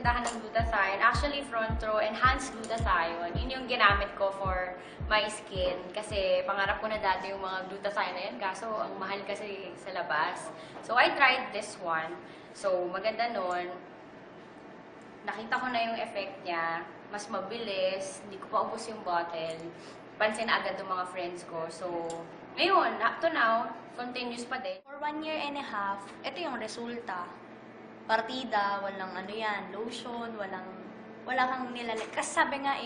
tindahan ng glutathione. Actually, front row enhanced glutathione. Yun yung ginamit ko for my skin. Kasi pangarap ko na dati yung mga glutathione na yun. Kaso, ang mahal kasi sa labas. So, I tried this one. So, maganda nun. Nakita ko na yung effect niya. Mas mabilis. Hindi ko pa ubos yung bottle. Pansin na agad ng mga friends ko. So, ngayon, up to now, continuous pa din. For 1 year and a half, ito yung resulta. Partida, walang ano yan, lotion, wala kang nilalag. Kasi sabi nga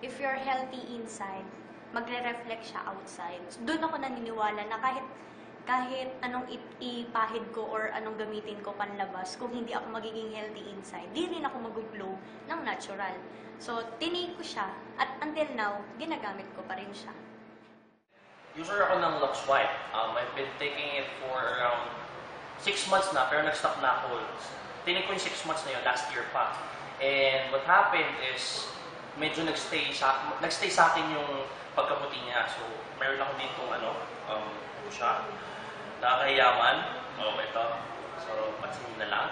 if you're healthy inside, magre-reflect siya outside. So, doon ako naniniwala na kahit anong ipahid ko or anong gamitin ko panlabas, kung hindi ako magiging healthy inside, di rin ako mag-glow ng natural. So, tinake ko siya at until now, ginagamit ko pa rin siya. User ako ng Lux White. I've been taking it for around 6 months na, pero nag-stop na ako. Tinake ko yung 6 months na yun, last year pa. And what happened is, medyo nagstay sa akin yung pagkaputi niya. So, meron ako dito siya. Nakakayaman. Ito. So, pansinin na lang.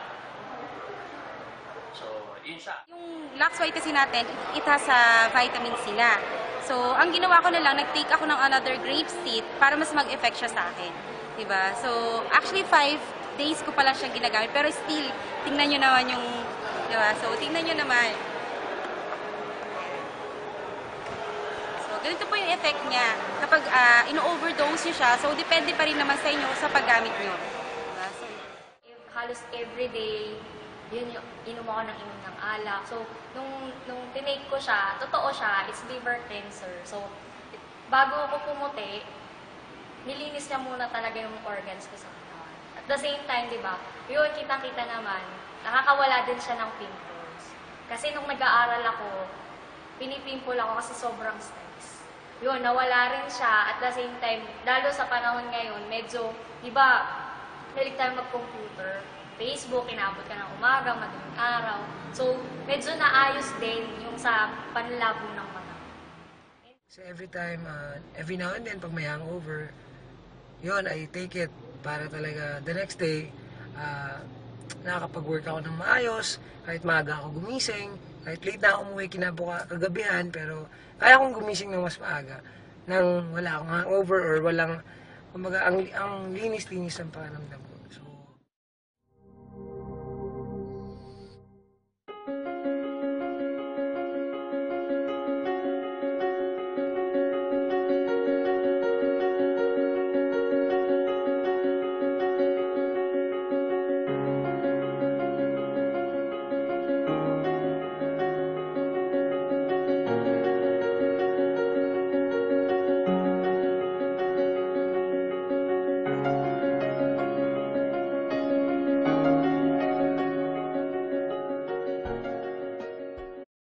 So, yun siya. Yung Lux White kasi natin, it has vitamin C na. So, ang ginawa ko na lang, nag-take ako ng another grape seed para mas mag-effect siya sa akin. Diba? So, actually 5 days ko pala siyang ginagamit. Pero still, tingnan nyo naman yung, diba? So, tingnan nyo naman. So, ganito po yung effect niya. Kapag ino-overdose nyo siya, so, depende pa rin naman sa inyo sa paggamit nyo. Diba? So, Halos everyday, yun yung inom ako ng alak. So, nung tinake ko siya, totoo siya, it's liver cleanser. So, bago ako pumuti, nilinis niya muna talaga yung organs ko sa katawan. At the same time, di ba, yun, kita-kita naman, nakakawala din siya ng pimples. Kasi nung nag-aaral ako, pinipimple ako kasi sobrang stress. Yun, nawala rin siya. At the same time, lalo sa panahon ngayon, medyo, di ba, hilig tayo mag-computer. Facebook, inabot ka ng umaga, madaling araw. So, medyo naayos din yung sa panlabo ng mata. So every time, every now and then, pag may hangover, yun, I take it para talaga the next day, nakakapag-work ako ng maayos, kahit maaga ako gumising, kahit late na ako umuwi kagabihan, pero kaya akong gumising ng mas maaga nang wala akong hangover or walang, kumbaga, ang linis-linis ng pakiramdam.